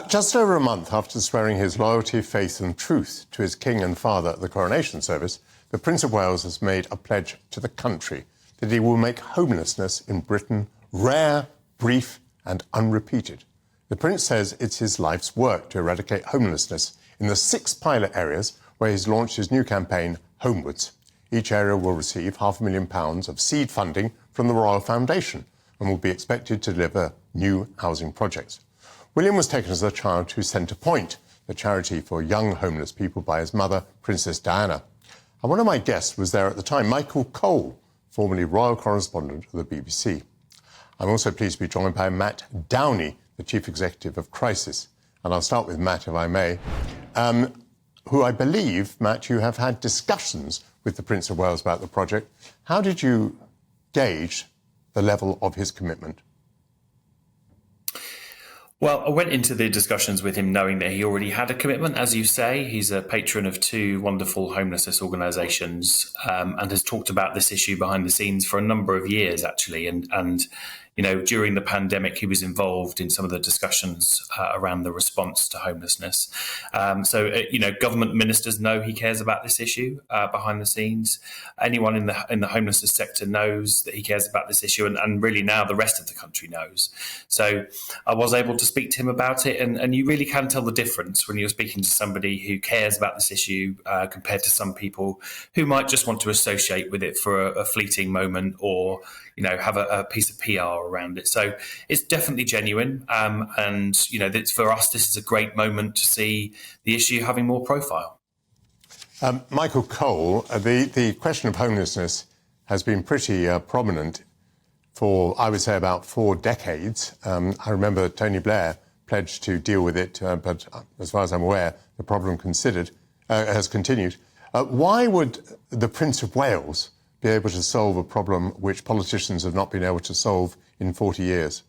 Just over a month after swearing his loyalty, faith and truth to his king and father at the coronation service, the Prince of Wales has made a pledge to the country that he will make homelessness in Britain rare, brief and unrepeated. The Prince says it's his life's work to eradicate homelessness in the 6 pilot areas where he's launched his new campaign, Homewards. Each area will receive £500,000 of seed funding from the Royal Foundation and will be expected to deliver new housing projects. William was taken as a child to Centre Point, the charity for young homeless people, by his mother, Princess Diana. And one of my guests was there at the time, Michael Cole, formerly royal correspondent of the BBC. I'm also pleased to be joined by Matt Downey, the Chief Executive of Crisis. And I'll start with Matt, if I may, who I believe, Matt, you have had discussions with the Prince of Wales about the project. How did you gauge the level of his commitment? Well, I went into the discussions with him knowing that he already had a commitment. As you say, he's a patron of 2 wonderful homelessness organisations and has talked about this issue behind the scenes for a number of years, actually. And you know, during the pandemic, he was involved in some of the discussions around the response to homelessness. You know, government ministers know he cares about this issue behind the scenes. Anyone in the homelessness sector knows that he cares about this issue, and really now the rest of the country knows. So I was able to speak to him about it, and you really can tell the difference when you're speaking to somebody who cares about this issue compared to some people who might just want to associate with it for a fleeting moment, or you know, have a piece of PR around it. So it's definitely genuine. And, you know, for us, this is a great moment to see the issue having more profile. Michael Cole, the question of homelessness has been pretty prominent for, I would say, about 4 decades. I remember Tony Blair pledged to deal with it, but as far as I'm aware, the problem has continued. Why would the Prince of Wales be able to solve a problem which politicians have not been able to solve in 40 years?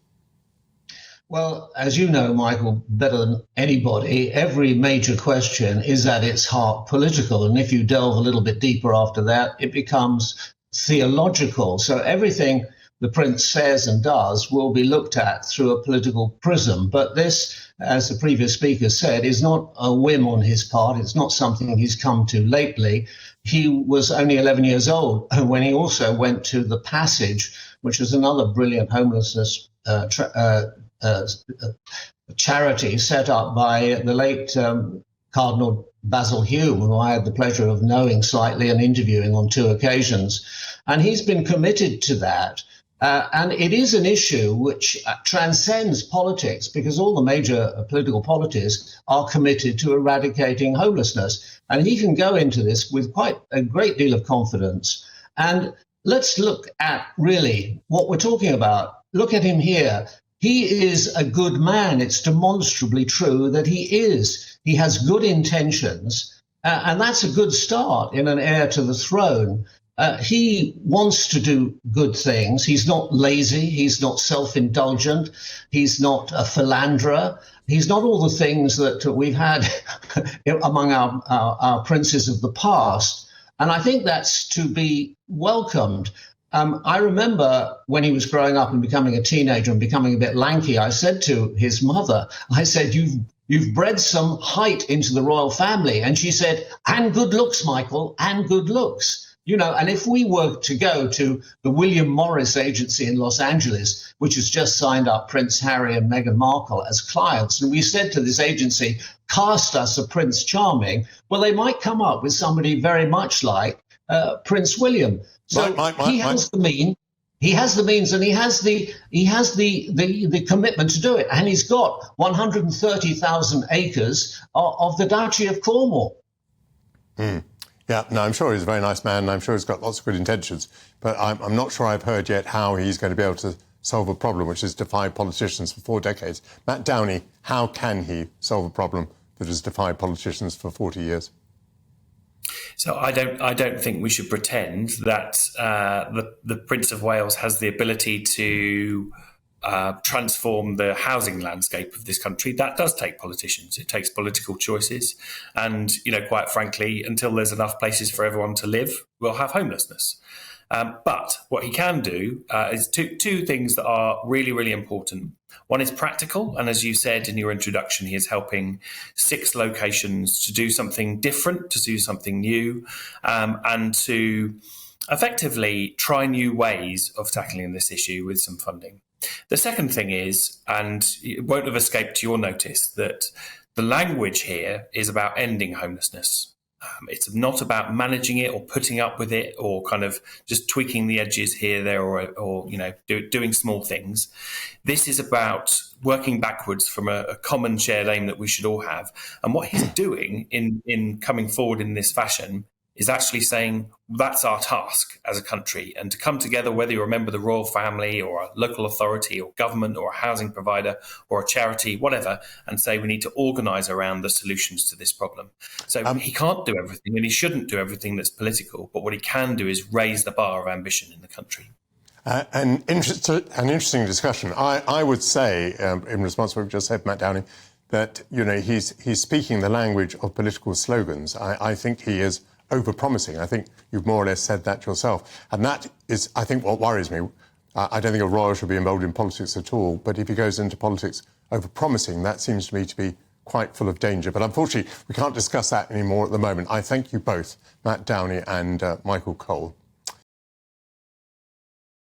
Well, as you know, Michael, better than anybody, every major question is at its heart political. And if you delve a little bit deeper after that, it becomes theological. So everything the Prince says and does will be looked at through a political prism. But this, as the previous speaker said, is not a whim on his part. It's not something he's come to lately. He was only 11 years old when he also went to The Passage, which was another brilliant homelessness charity set up by the late Cardinal Basil Hume, who I had the pleasure of knowing slightly and interviewing on 2 occasions. And he's been committed to that. And it is an issue which transcends politics, because all the major political parties are committed to eradicating homelessness. And he can go into this with quite a great deal of confidence. And let's look at really what we're talking about. Look at him here. He is a good man. It's demonstrably true that he is. He has good intentions, and that's a good start in an heir to the throne. He wants to do good things. He's not lazy. He's not self-indulgent. He's not a philanderer. He's not all the things that we've had among our princes of the past. And I think that's to be welcomed. I remember when he was growing up and becoming a teenager and becoming a bit lanky, I said to his mother, I said, you've bred some height into the royal family. And she said, and good looks, Michael, and good looks. You know, and if we were to go to the William Morris Agency in Los Angeles, which has just signed up Prince Harry and Meghan Markle as clients, and we said to this agency, cast us a Prince Charming, well, they might come up with somebody very much like Prince William. So he has the means, and he has the commitment to do it. And he's got 130,000 acres of the Duchy of Cornwall. Mm. Yeah, no, I'm sure he's a very nice man, and I'm sure he's got lots of good intentions. But I'm not sure I've heard yet how he's going to be able to solve a problem which has defied politicians for 4 decades. Matt Downey, how can he solve a problem that has defied politicians for 40 years? So I don't think we should pretend that the Prince of Wales has the ability to transform the housing landscape of this country. That does take politicians. It takes political choices. And, you know, quite frankly, until there's enough places for everyone to live, we'll have homelessness. But what he can do is two things that are really, really important. One is practical, and as you said in your introduction, he is helping 6 locations to do something different, to do something new, and to effectively try new ways of tackling this issue with some funding. The second thing is, and it won't have escaped your notice, that the language here is about ending homelessness. It's not about managing it or putting up with it or kind of just tweaking the edges here, there, or doing small things. This is about working backwards from a common shared aim that we should all have. And what he's doing in coming forward in this fashion is actually saying that's our task as a country, and to come together, whether you're a member of the royal family or a local authority or government or a housing provider or a charity, whatever, and say we need to organise around the solutions to this problem. So he can't do everything, and he shouldn't do everything that's political, but what he can do is raise the bar of ambition in the country. An interesting discussion. I would say, in response to what you just said, Matt Downey, that he's speaking the language of political slogans. I think he is over-promising. I think you've more or less said that yourself. And that is, I think, what worries me. I don't think a royal should be involved in politics at all, but if he goes into politics over-promising, that seems to me to be quite full of danger. But unfortunately, we can't discuss that anymore at the moment. I thank you both, Matt Downey and Michael Cole.